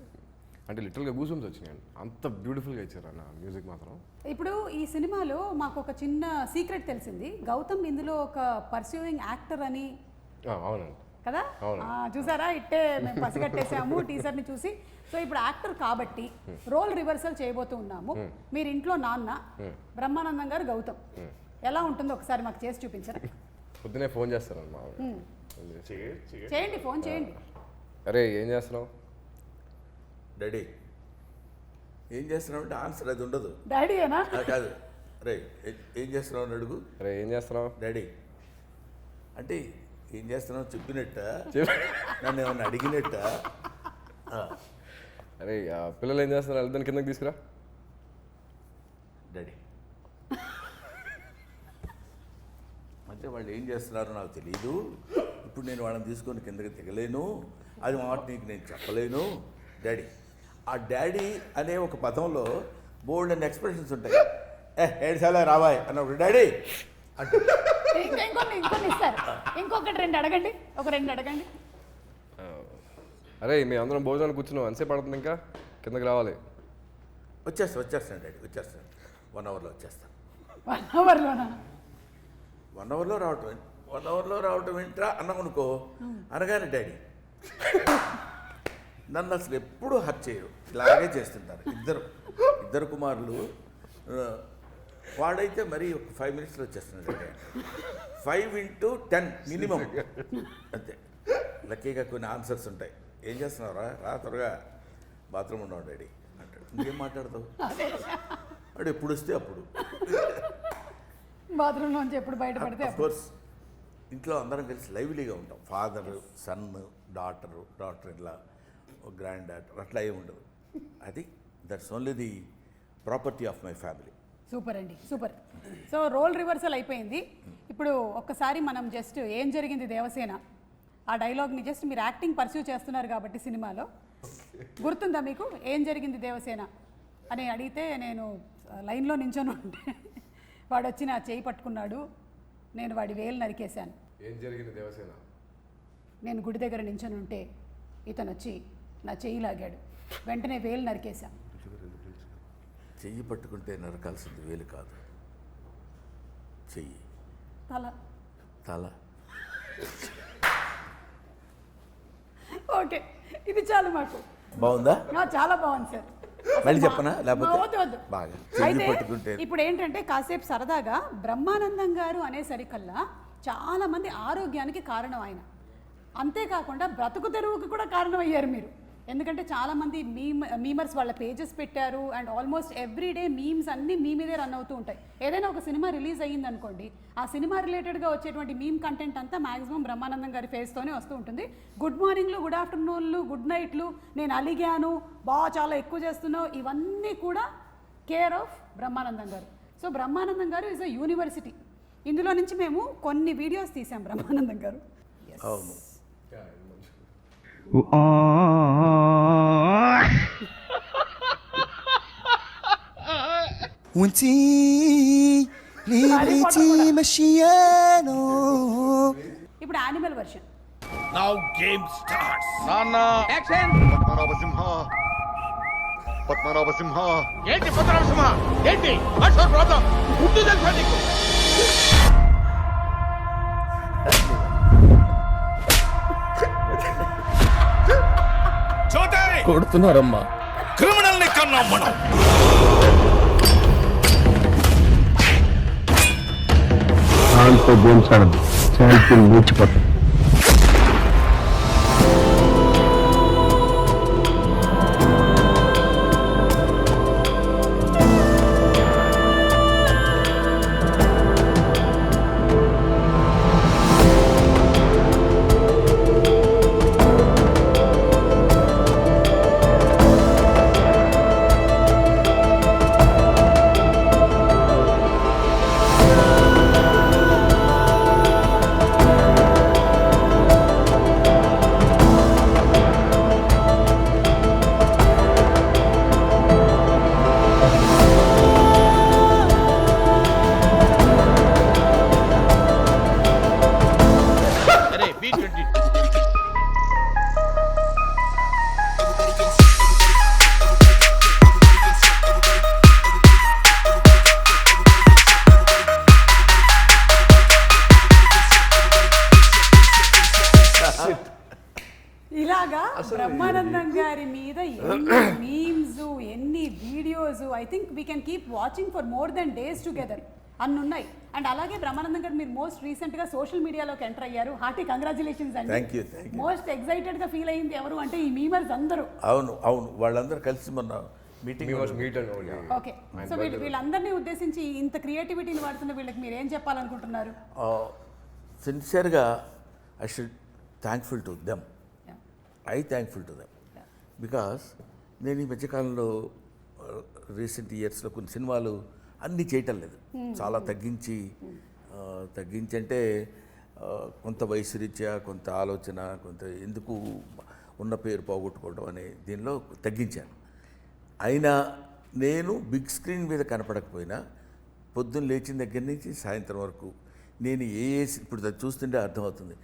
S4: అంటే లిటరల్గా గూజమ్స్ వచ్చినాయండి. అంత బ్యూటిఫుల్గా ఇచ్చారు అన్న మ్యూజిక్ మాత్రం.
S1: ఇప్పుడు ఈ సినిమాలో మాకు ఒక చిన్న సీక్రెట్ తెలిసింది. గౌతమ్ ఇందులో ఒక పర్సూయింగ్ యాక్టర్ అని.
S4: అవునండి
S1: కదా, చూసారా, ఇట్టే మేము పసిగట్టేసాము టీజర్ని చూసి. సో ఇప్పుడు యాక్టర్ కాబట్టి రోల్ రివర్సల్ చేయబోతూ ఉన్నాము. మీరు ఇంట్లో నాన్న, బ్రహ్మానందం గారు గౌతమ్, ఎలా ఉంటుందో ఒకసారి మాకు చేసి చూపించరా?
S4: పొద్దునే ఫోన్ చేస్తారమ్మా.
S1: చేయండి, ఫోన్ చేయండి.
S4: అరే ఏం చేస్తున్నావు
S2: డాడీ? ఏం చేస్తున్నావు అంటే ఆన్సర్ అది ఉండదు.
S1: డాడీ ఏనా?
S2: కాదు, రే ఏం చేస్తున్నావు అని అడుగు.
S4: అరే ఏం చేస్తున్నావు
S2: డాడీ అంటే ఏం చేస్తున్నావు చెప్పినట్ట, నన్ను ఏమన్నా అడిగినట్ట.
S4: అరే పిల్లలు ఏం చేస్తున్నారు, వెళ్తాను కిందకి తీసుకురా.
S2: డాడీ అంటే వాళ్ళు ఏం చేస్తున్నారో నాకు తెలియదు. ఇప్పుడు నేను వాళ్ళని తీసుకొని కిందకి దిగలేను, అది మాట నీకు నేను చెప్పలేను డాడీ. ఆ డాడీ అనే ఒక పదంలో బోల్డ్ అండ్ ఎక్స్ప్రెషన్స్ ఉంటాయి. ఏడుసార్లు రావాయ్ అన్నప్పుడు డాడీ అంటే
S1: ఇంకొన్ని ఇస్తారు. ఇంకొకటి 2 అడగండి, ఒక 2 అడగండి.
S4: అరే మీ అందరం భోజనానికి కూర్చున్నావు, ఎంతసేపు పడుతుంది, ఇంకా కిందకి రావాలి.
S2: వచ్చేస్తాను డాడీ, వచ్చేస్తాను. 1 అవర్లో వచ్చేస్తాను.
S1: 1 అవర్లోనా?
S2: 1 అవర్లో రావటం, 1 అవర్లో రావటం ఏంట్రా అన్నామనుకో అనగానే డాడీ నన్ను అసలు ఎప్పుడూ హర్ట్ చేయరు, ఇలాగే చేస్తుంటారు. ఇద్దరు కుమారులు. వాడైతే మరీ ఒక 5 మినిట్స్లో వచ్చేస్తున్నాడు. 5 × 10 మినిమం అంతే. లక్కీగా కొన్ని ఆన్సర్స్ ఉంటాయి. ఏం చేస్తున్నావురా, రా త్వరగా బాత్రూమ్ ఉన్నావు డాడీ అంటాడు. ఇంకేం మాట్లాడతావు? వాడు ఎప్పుడు వస్తే అప్పుడు.
S1: బాత్రూంలోంచి ఎప్పుడు బయటపడితే
S2: కోర్స్ ఇంట్లో అందరం కలిసి లైవ్లీగా ఉంటాం. ఫాదర్, సన్, డాటర్ ఇలా, గ్రాండ్ డాటర్, అట్లా ఏమి ఉండదు. అది that's only the property of my family.
S1: Super అండి, సూపర్. సో రోల్ రివర్సల్ అయిపోయింది. ఇప్పుడు ఒక్కసారి మనం జస్ట్ ఏం జరిగింది దేవసేన ఆ డైలాగ్ని జస్ట్ మీరు యాక్టింగ్ పర్స్యూ చేస్తున్నారు కాబట్టి సినిమాలో గుర్తుందా మీకు? ఏం జరిగింది దేవసేన అని అడిగితే నేను లైన్లో నించొని ఉంటే వాడు వచ్చి నా చేయి పట్టుకున్నాడు, నేను వాడి వేలు నరికేశాను.
S4: ఏం జరిగింది దేవసేన?
S1: నేను గుడి దగ్గర నించొని ఉంటే ఇతను వచ్చి నా చెయ్యి లాగాడు, వెంటనే వేలు నరికేశాను.
S2: చెయ్యి పట్టుకుంటే నరకాల్సింది వేలు కాదు, చెయ్యి, తల.
S1: ఓకే, ఇది చాలు మాకు.
S2: బాగుందా?
S1: చాలా బాగుంది సార్.
S2: మళ్ళీ చెప్పనా? లేకపోతే
S1: వద్దు.
S2: బాగా
S1: అయితే ఇప్పుడు ఏంటంటే కాసేపు సరదాగా బ్రహ్మానందం గారు అనేసరికల్లా చాలా మంది ఆరోగ్యానికి కారణం ఆయన. అంతేకాకుండా బ్రతుకు తెరువుకి కూడా కారణం అయ్యారు మీరు. ఎందుకంటే చాలా మంది మీమర్స్ వాళ్ళ పేజెస్ పెట్టారు and almost every day memes అన్ని మీ మీదే రన్ అవుతూ ఉంటాయి. ఏదైనా ఒక సినిమా రిలీజ్ అయ్యింది అనుకోండి, ఆ సినిమా రిలేటెడ్గా వచ్చేటువంటి మీమ్ కంటెంట్ అంతా మాక్సిమం బ్రహ్మానందం గారి ఫేస్తోనే వస్తూ ఉంటుంది. గుడ్ మార్నింగ్లు, గుడ్ ఆఫ్టర్నూన్లు, గుడ్ నైట్లు, నేను అలిగాను, చాలా ఎక్కువ చేస్తున్నావు, ఇవన్నీ కూడా కేర్ ఆఫ్ బ్రహ్మానందం గారు. సో బ్రహ్మానందం గారు ఈజ్ అ యూనివర్సిటీ. ఇందులో నుంచి మేము కొన్ని వీడియోస్ తీసాం బ్రహ్మానందం గారు.
S2: అవును.
S5: وانتي اللي بغيتي مشيانو.
S1: ఇప్పుడు animal version.
S6: Now game starts.
S7: Padmanabha Simha
S6: ఏంటి పద్మనాభసింహ? ఏంటి వాట్స్ యువర్ ప్రాబ్లం? గుడ్డు తెలుసా నీకు? చోటే
S5: కొడుతున్నారమ్మా.
S6: క్రిమినల్ ని కన్నాం మనం.
S8: దాంతో గేమ్స్ ఆడదు, ఛాంపియన్ మూర్చిపోతాం.
S6: అరే B20.
S1: ఇలాగా బ్రహ్మానందం గారి మీద ఎన్ని మీమ్స్, ఎన్ని videos, I think we can keep watching for more than days together అన్ని ఉన్నాయి. అండ్ అలాగే బ్రహ్మానందం గారు మీరు మోస్ట్ రీసెంట్గా సోషల్ మీడియాలోకి ఎంటర్ అయ్యారు. హార్టీ కంగ్రాచులేషన్స్ అండి.
S2: Thank you.
S1: మోస్ట్ ఎక్సైటెడ్గా ఫీల్ అయింది ఎవరు అంటే ఈ మీమర్స్ అందరూ.
S2: అవును అవును, వాళ్ళందరూ కలిసి మొన్న meeting
S4: meet and
S1: okay, so వీళ్ళందరినీ ఉద్దేశించి ఇంత క్రియేటివిటీని వాడుతున్న వీళ్ళకి మీరు ఏం చెప్పాలనుకుంటున్నారు?
S2: సిన్సియర్గా I should thankful to them. Thankful to them because నేను ఈ మధ్యకాలంలో రీసెంట్ ఇయర్స్లో కొన్ని సినిమాలు అన్నీ చేయటం లేదు, చాలా తగ్గించి అంటే కొంత వయసు రీత్యా, కొంత ఆలోచన, కొంత ఎందుకు ఉన్న పేరు పోగొట్టుకోవడం అనే దీనిలో తగ్గించాను. అయినా నేను బిగ్ స్క్రీన్ మీద కనపడకపోయినా పొద్దున్న లేచిన దగ్గర నుంచి సాయంత్రం వరకు నేను ఇప్పుడు అది చూస్తుంటే అర్థమవుతుంది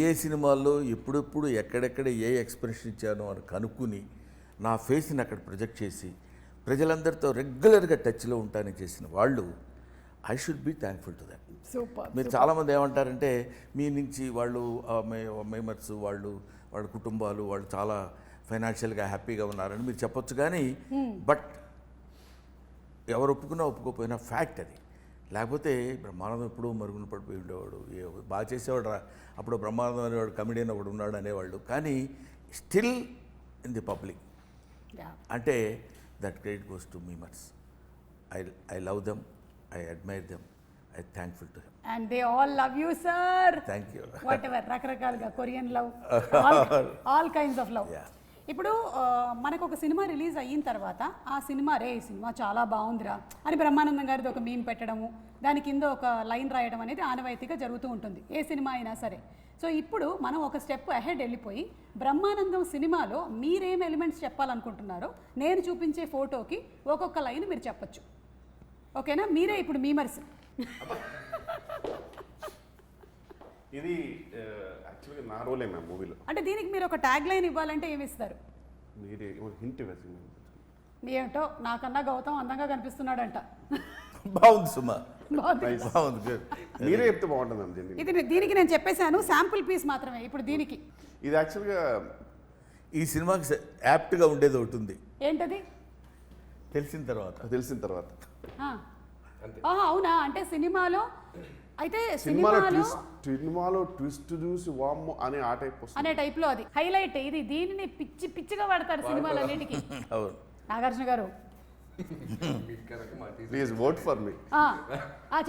S2: ఏ సినిమాల్లో ఎప్పుడెప్పుడు ఎక్కడెక్కడ ఏ ఎక్స్ప్రెషన్ ఇచ్చానో అని కనుక్కుని నా ఫేస్ని అక్కడ ప్రొజెక్ట్ చేసి ప్రజలందరితో రెగ్యులర్గా టచ్లో ఉంటానని చేసిన వాళ్ళు I should be thankful to that.
S1: Super.
S2: మీరు చాలామంది ఏమంటారంటే మీ నుంచి వాళ్ళు మెంబర్స్ వాళ్ళ కుటుంబాలు వాళ్ళు చాలా ఫైనాన్షియల్గా హ్యాపీగా ఉన్నారని మీరు చెప్పొచ్చు, కానీ బట్ ఎవరు ఒప్పుకున్నా ఒప్పుకోకపోయినా ఫ్యాక్ట్ అది. లేకపోతే బ్రహ్మానందం ఎప్పుడూ మరుగున పడిపోయి ఉండేవాడు, బాగా చేసేవాడు రా, అప్పుడు బ్రహ్మానందం అనేవాడు కమెడియన్ ఒకడు ఉన్నాడు అనేవాళ్ళు, కానీ స్టిల్ ఇన్ ది పబ్లిక్ అంటే that credit goes to memers. I love them, I admire them, I thankful to them.
S1: And they all love you sir.
S2: Thank you.
S1: Whatever, రకరకాలుగా Korean love, all kinds of love. ఇప్పుడు మనకు ఒక cinema release అయిన తర్వాత ఆ cinema ఈ cinema చాలా బాగుందిరా అని బ్రహ్మానందం గారిది ఒక మీమ్ పెట్టడము, దాని కింద ఒక లైన్ రాయడం అనేది ఆనవాయితీగా జరుగుతూ ఉంటుంది ఏ సినిమా అయినా సరే. సో ఇప్పుడు మనం ఒక స్టెప్ అహెడ్ వెళ్ళిపోయి బ్రహ్మానందం సినిమాలో మీరేం ఎలిమెంట్స్ చెప్పాలనుకుంటున్నారో నేను చూపించే ఫోటోకి ఒక్కొక్క లైన్ మీరు చెప్పచ్చు. ఓకేనా? మీరే ఇప్పుడు మీమర్స్.
S3: ఇది యాక్చువల్గా నా రోలే మ్యామ్ మూవీలో.
S1: అంటే దీనికి మీరు ఒక ట్యాగ్ లైన్ ఇవ్వాలంటే ఏమి ఇస్తారు?
S3: మీరే హింట్ వేసి.
S1: ఏమిటో నాకన్నా గౌతమ్ అందంగా కనిపిస్తున్నాడంట.
S2: బాగుంది సుమా,
S1: బాగుంది.
S2: బాగుంది.
S3: మీరే చెప్తే బాగుంటుంది మ్యామ్ జెన్యున్.
S1: ఇది దీనికి నేను చెప్పేశాను, శాంపుల్ పీస్ మాత్రమే. ఇప్పుడు దీనికి
S3: ఇది యాక్చువల్గా
S2: ఈ సినిమాకి యాప్ట్గా ఉండేది ఒకటి ఉంది,
S1: ఏంటది?
S2: తెలిసిన తర్వాత
S3: తెలిసిన తర్వాత
S1: అవునా? అంటే సినిమాలో అయితే
S3: సినిమాలో
S1: సినిమాలో
S3: ట్విస్ట్ చూసి వామ్మో అనే ఆ టైప్ వస్తుంది.
S1: అనే టైప్ లో అది హైలైట్. ఇది దీనిని పిచ్చిగా వాడతారు సినిమాలన్నిటికీ.
S2: అవును.
S1: నాగార్జున గారు
S4: మీకు కనుక మా teaser
S3: please vote for me.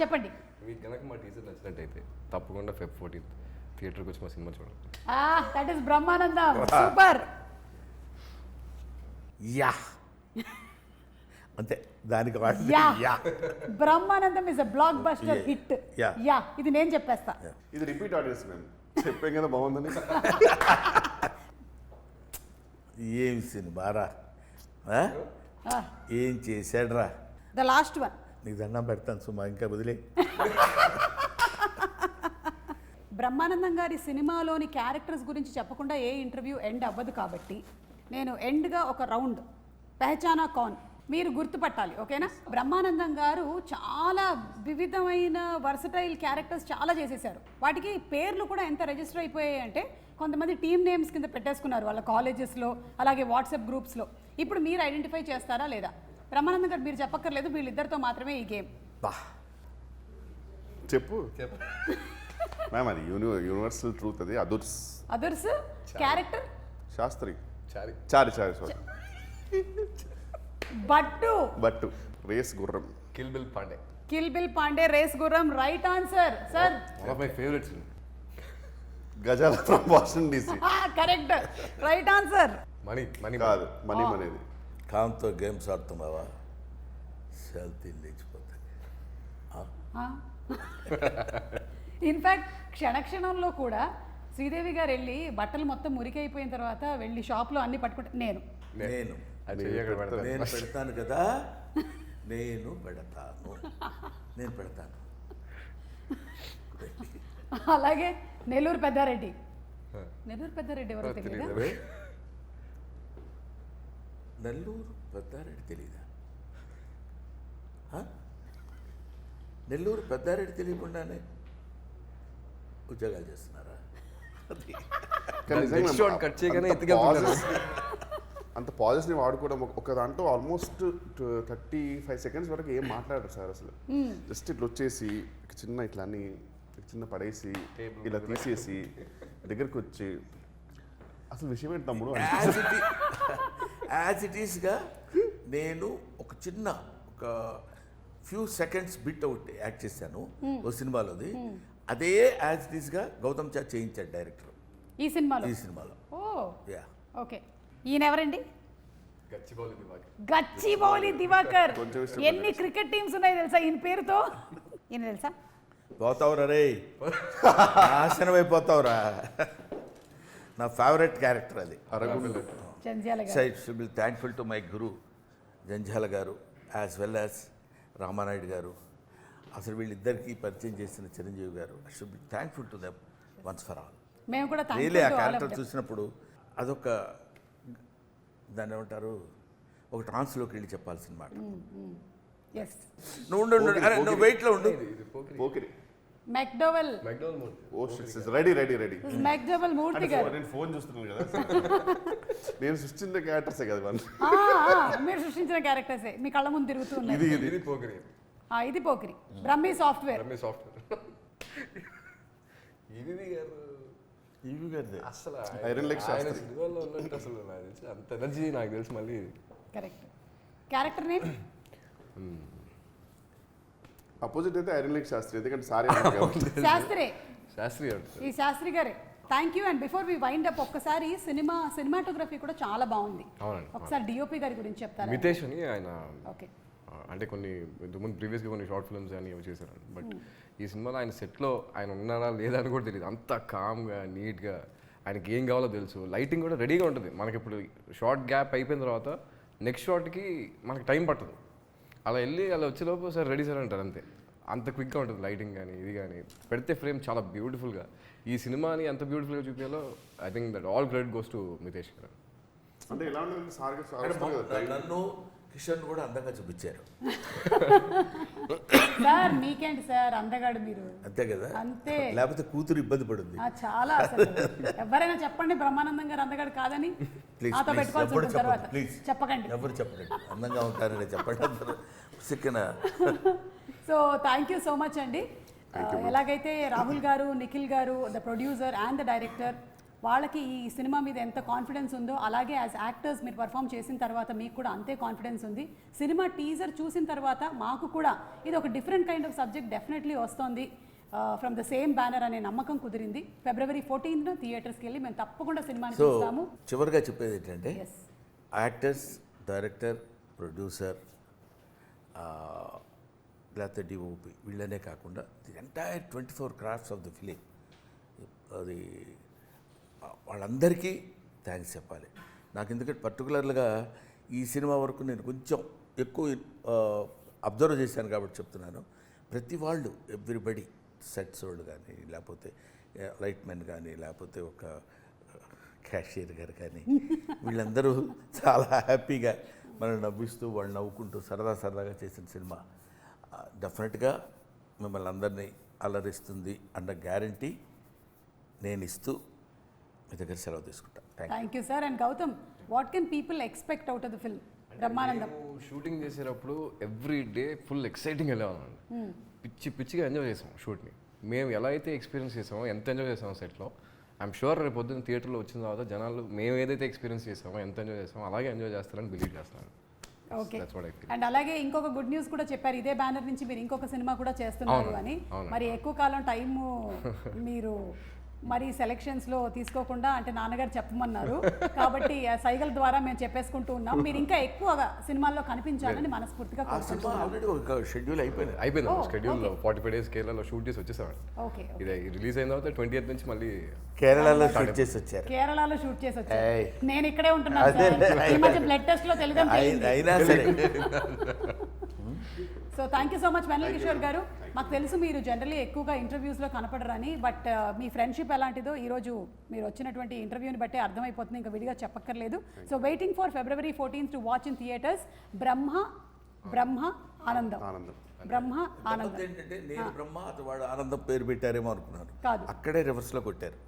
S1: చెప్పండి.
S4: మీకు కనుక మా టీజర్ నచ్చినట్టయితే తప్పకుండా Feb 14th థియేటర్కి వచ్చి మా సినిమా చూడండి.
S1: That is Brahmanandam. Super.
S2: Yeah అంతే దానికి
S1: yeah
S2: yeah
S1: Brahmanandam is a block buster
S2: Yeah.
S1: Hit.
S2: Yeah.
S1: Yeah ఇది నేను చెప్పేస్తా.
S3: ఇది రిపీట్ ఆడియన్స్ మేము చెప్పాం కదా బాగుందని.
S2: ఏం సినిమారా ఏం చేశాడ్రా.
S1: The last one.
S2: నీకు దండం పెడతాను సుమా, ఇంకా వదిలే.
S1: బ్రహ్మానందం గారి సినిమాలోని క్యారెక్టర్స్ గురించి చెప్పకుండా ఏ ఇంటర్వ్యూ ఎండ్ అవ్వదు కాబట్టి నేను ఎండ్గా ఒక రౌండ్ పెహచానా కౌన్ మీరు గుర్తుపట్టాలి. ఓకేనా? బ్రహ్మానందం గారు చాలా వివిధమైన వర్సటైల్ క్యారెక్టర్స్ చాలా చేసేసారు. వాటికి పేర్లు కూడా ఎంత రిజిస్టర్ అయిపోయాయి అంటే కొంతమంది టీమ్ నేమ్స్ కింద పెట్టేసుకున్నారు వాళ్ళ కాలేజెస్లో, అలాగే వాట్సాప్ గ్రూప్స్లో. ఇప్పుడు మీరు ఐడెంటిఫై చేస్తారా లేదా? బ్రహ్మానందం గారు మీరు చెప్పక్కర్లేదు, వీళ్ళిద్దరితో మాత్రమే ఈ గేమ్.
S2: బా
S3: చెప్పు మ్యామ్, అది యూనివర్సల్ ట్రూత్. అది
S1: others character
S3: Shastri
S4: Chari
S3: Chari sorry బట్టు race Gurram
S4: kill bill Pandey.
S1: Kill bill Pandey race Gurram. Right answer sir.
S4: One of my favourites.
S3: Gajala from Washington DC.
S1: Correct. Right answer.
S4: Money
S3: కాదు మనీ అనేది.
S2: కాంతో గేమ్స్ ఆడుతున్నావా? సెల్తీ లేచిపోతాయి.
S1: ఇన్ఫ్యాక్ట్ క్షణక్షణంలో కూడా శ్రీదేవి గారు వెళ్ళి బట్టలు మొత్తం మురికైపోయిన తర్వాత వెళ్ళి షాప్లో అన్ని పట్టుకుంటే నేను
S4: అది చెయ్యక్కడ పెడతాను.
S2: నేను పెడతాను కదా, నేను పెడతాను.
S1: అలాగే నెల్లూరు పెద్దారెడ్డి. నెల్లూరు పెద్దారెడ్డి ఎవరో తెలియదా?
S2: నెల్లూరు పెద్దారెడ్డి తెలీదా? నెల్లూరు పెద్దారెడ్డి తెలియకుండానే ఉద్యోగాలు చేస్తున్నారా?
S4: Next shot cut చేయగానే ఎత్తుకెళ్తున్నారు.
S3: అంత పాజెస్ని వాడుకోవడం ఒక దాంట్లో ఆల్మోస్ట్ 35 seconds వరకు ఏం మాట్లాడరు సార్ అసలు. జస్ట్ ఇట్లా వచ్చేసి ఇట్లా అన్ని చిన్న పడేసి ఇలా తీసేసి దగ్గరికి వచ్చి అసలు విషయం ఏంటి తమ్ముడు
S2: యాజ్ ఇట్ ఈస్గా నేను ఒక చిన్న ఒక few seconds bit out act చేశాను ఓ సినిమాలోది. అదే యాజ్ ఇట్ ఈస్గా గౌతమ్ చా చేయించాడు డైరెక్టర్
S1: ఈ సినిమాలో.
S2: ఓ యా.
S1: ఓకే. ఈయన ఎవరండి?
S4: గచ్చిబౌలి
S1: దివాకర్.
S3: కొంచెం ఇష్టం
S1: ఎన్ని క్రికెట్ టీమ్స్ ఉన్నాయి తెలుసా ఈయన పేరుతో? ఈయన తెలుసా?
S2: పోతావురా రే, నాశనం అయిపోతావురా. నా ఫేవరెట్ క్యారెక్టర్ అది.
S1: Jandhyala garu.
S2: So it should be thankful to my guru Jandhyala garu as well as Ramanaidu గారు. అసలు వీళ్ళిద్దరికీ పరిచయం చేసిన చిరంజీవి గారు. I should be thankful to them once for all.
S1: మేము కూడా
S2: రియలీ ఆ క్యారెక్టర్ చూసినప్పుడు అదొక దాన్ని ఏమంటారు, ఒక ట్రాన్స్లోకి వెళ్ళి చెప్పాల్సిన మాట. నువ్వు నువ్వు వెయిట్లో ఉండు.
S3: పోకిరి
S1: మెక్డోవెల్.
S3: ఓ రెడీ
S1: మెక్డోవెల్ మూర్తి గారు.
S3: నేను ఫోన్ చూస్తున్నాను కదా. నేను సృష్టించిన క్యారెక్టర్సే కదా వాళ్ళు.
S1: మీరు సృష్టించిన క్యారెక్టర్సే మీ కళ్ళ ముందు తిరుగుతూ ఉన్నాయి.
S4: ఇది పోకిరి.
S1: ఇది పోకిరి. బ్రహ్మి సాఫ్ట్వేర్.
S2: ఇవి గారిదే
S4: అసలు
S3: ఐరన్ లెగ్
S4: ఆయన
S3: శాస్త్రి.
S4: సినిమాలో ఉన్నట్టు అసలు నాకు తెలిసి అంత ఎనర్జీ నాకు తెలిసి మళ్ళీ.
S1: కరెక్ట్. క్యారెక్టర్ నేమ్
S3: అపోజిట్ అయితే ఐరన్ లెగ్ శాస్త్రి, ఎందుకంటే సారీ
S1: శాస్త్రి.
S4: శాస్త్రి
S1: ఈ శాస్త్రి గారే. Thank you. And before we wind up ఒక్కసారి సినిమాటోగ్రఫీ కూడా చాలా బాగుంది.
S4: అవునండి.
S1: ఒకసారి డిఓపి గారి గురించి చెప్తారా?
S4: మితేష్ అని ఆయన.
S1: ఓకే.
S4: అంటే ఇంతకుముందు ప్రీవియస్గా కొన్ని షార్ట్ ఫిల్మ్స్ అని చేశారు. బట్ ఈ సినిమాలో ఆయన సెట్లో ఆయన ఉన్నారా లేదా అని కూడా తెలియదు. అంత కామ్గా నీట్గా ఆయనకి ఏం కావాలో తెలుసు. లైటింగ్ కూడా రెడీగా ఉంటుంది. మనకి ఇప్పుడు షార్ట్ గ్యాప్ అయిపోయిన తర్వాత నెక్స్ట్ షార్ట్కి మనకి టైం పట్టదు. అలా వెళ్ళి అలా వచ్చేలోపు సార్ రెడీ సార్ అంటారు అంతే. అంత క్విక్గా ఉంటుంది లైటింగ్ కానీ ఇది కానీ. పెడితే ఫ్రేమ్ చాలా బ్యూటిఫుల్గా. ఈ సినిమాని ఎంత బ్యూటిఫుల్గా చూపించాలో I think that all credit goes to Mitesh garu.
S3: అంటే ఎలా ఉంటుంది సార్
S2: నన్ను కిషన్ కూడా అందంగా చూపించారు.
S1: సార్ మీకేంటి సార్ అందగాడు మీరు.
S2: అంతే కదా,
S1: అంతే.
S2: లేకపోతే కూతురు ఇబ్బంది పడుతుంది.
S1: చాలా అసలు ఎవరైనా చెప్పండి బ్రహ్మానందం గారు అందగాడు కాదని. నాతో పెట్టుకోవాల్సి ఉంటుంది తర్వాత. చెప్పకండి,
S2: ఎవరు చెప్పండి అందంగా ఉంటారని చెప్పండి అందరూ. సిక్కన.
S1: So thank you so much అండి. ఎలాగైతే Rahul garu, Nikhil garu, the producer and the director, వాళ్ళకి ఈ సినిమా మీద ఎంత కాన్ఫిడెన్స్ ఉందో అలాగే యాజ్ యాక్టర్స్ మీరు పర్ఫామ్ చేసిన తర్వాత మీకు కూడా అంతే కాన్ఫిడెన్స్ ఉంది. సినిమా టీజర్ చూసిన తర్వాత మాకు కూడా ఇది ఒక different kind of subject definitely వస్తుంది ఫ్రమ్ ద సేమ్ బ్యానర్ అనే నమ్మకం కుదిరింది. February 14th థియేటర్స్కి వెళ్ళి మేము తప్పకుండా సినిమాని
S2: సో
S1: చూస్తాము.
S2: చివరిగా చెప్పేది ఏంటంటే
S1: ఎస్,
S2: యాక్టర్స్, డైరెక్టర్, ప్రొడ్యూసర్, లేకపోతే డిఓపి వీళ్ళనే కాకుండా the entire 24 crafts of the film, అది వాళ్ళందరికీ థ్యాంక్స్ చెప్పాలి. నాకు ఎందుకంటే పర్టికులర్గా ఈ సినిమా వరకు నేను కొంచెం ఎక్కువ అబ్జర్వ్ చేశాను కాబట్టి చెప్తున్నాను. ప్రతి వాళ్ళు ఎవ్రీబడి, సెట్స్ వాళ్ళు కానీ, లేకపోతే లైట్ మెన్ కానీ, లేకపోతే ఒక క్యాషియర్ గారు కానీ, వీళ్ళందరూ చాలా హ్యాపీగా మనం నవ్విస్తూ వాళ్ళు నవ్వుకుంటూ సరదాగా చేసిన సినిమా డెఫినెట్గా మిమ్మల్ని అందరినీ అలరిస్తుంది అన్న గ్యారంటీ నేను ఇస్తూ మీ దగ్గర సెలవు తీసుకుంటాను.
S1: Thank you sir. And Gautam, what can people expect out of the film Brahmanandam?
S4: Shooting చేసేటప్పుడు ఎవ్రీ డే ఫుల్ ఎక్సైటింగ్ వెళ్ళేవాళ్ళం. పిచ్చిగా ఎంజాయ్ చేసాం షూట్ని. మేము ఎలా అయితే ఎక్స్పీరియన్స్ చేసామో, ఎంత ఎంజాయ్ చేసామో సెట్లో, ఐఎమ్ షూర్ రేపు పొద్దున్న థియేటర్లో వచ్చిన తర్వాత జనాలు మేము ఏదైతే ఎక్స్పీరియన్స్ చేసామో, ఎంత ఎంజాయ్ చేసామో అలాగే ఎంజాయ్ చేస్తారని బిలీవ్ చేస్తున్నాను.
S1: Okay.
S4: That's what I feel.
S1: And అలాగే ఇంకొక గుడ్ న్యూస్ కూడా చెప్పారు, ఇదే బ్యానర్ నుంచి మీరు ఇంకొక సినిమా కూడా చేస్తున్నారు అని. మరి ఎక్కువ కాలం టైము మీరు మరి సెలెక్షన్స్లో తీసుకోకుండా, అంటే నాన్నగారు చెప్పమన్నారు కాబట్టి ఆ సైగల ద్వారా మేము చెప్పేసుకుంటూ ఉన్నాం. మీరు ఇంకా ఎక్కువగా సినిమాల్లో కనిపించాలని మనస్ఫూర్తిగా
S2: ఆ సినిమా ఆల్రెడీ ఒక షెడ్యూల్ అయిపోయింది.
S4: షెడ్యూల్ 45 days కేరళలో షూట్ చేసి వచ్చేసామండి.
S1: ఓకే.
S4: ఇది రిలీజ్ అయిన తర్వాత 20th నుంచి మళ్ళీ
S2: కేరళలో షూట్ చేసి వచ్చారు.
S1: కేరళలో షూట్ చేసి వచ్చారు.
S2: ఏయ్.
S1: నేను ఇక్కడే ఉంటున్నాను సార్. ఈ మధ్య బ్లడ్ టెస్ట్ లో తెలుగు
S2: అయినా సరే
S1: so thank you so much Vennela Kishore garu. మాకు తెలుసు మీరు జనరల్లీ ఎక్కువగా ఇంటర్వ్యూస్లో కనపడరని, బట్ మీ ఫ్రెండ్షిప్ ఎలాంటిదో ఈరోజు మీరు వచ్చినటువంటి ఇంటర్వ్యూని బట్టే అర్థమైపోతుంది, ఇంకా విడిగా చెప్పక్కర్లేదు. So waiting for February 14th to watch in theatres Brahma Anandam. Brahma ఆనందం
S2: ఏంటంటే నేను బ్రహ్మ, అతను వాడు ఆనందం పేరు పెట్టారేమో అనుకున్నాను.
S1: కాదు,
S2: అక్కడే రివర్స్లో కొట్టారు.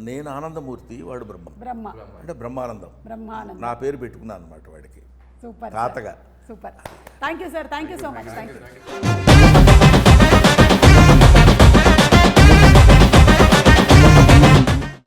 S2: నేను ఆనందమూర్తి, వాడు బ్రహ్మ అంటే బ్రహ్మానందం.
S1: బ్రహ్మానందం
S2: నా పేరు పెట్టుకున్నాను అనమాట వాడికి
S1: సూపర్
S2: తాతగా.
S1: Super. Thank you sir. Thank you so much. Thank you.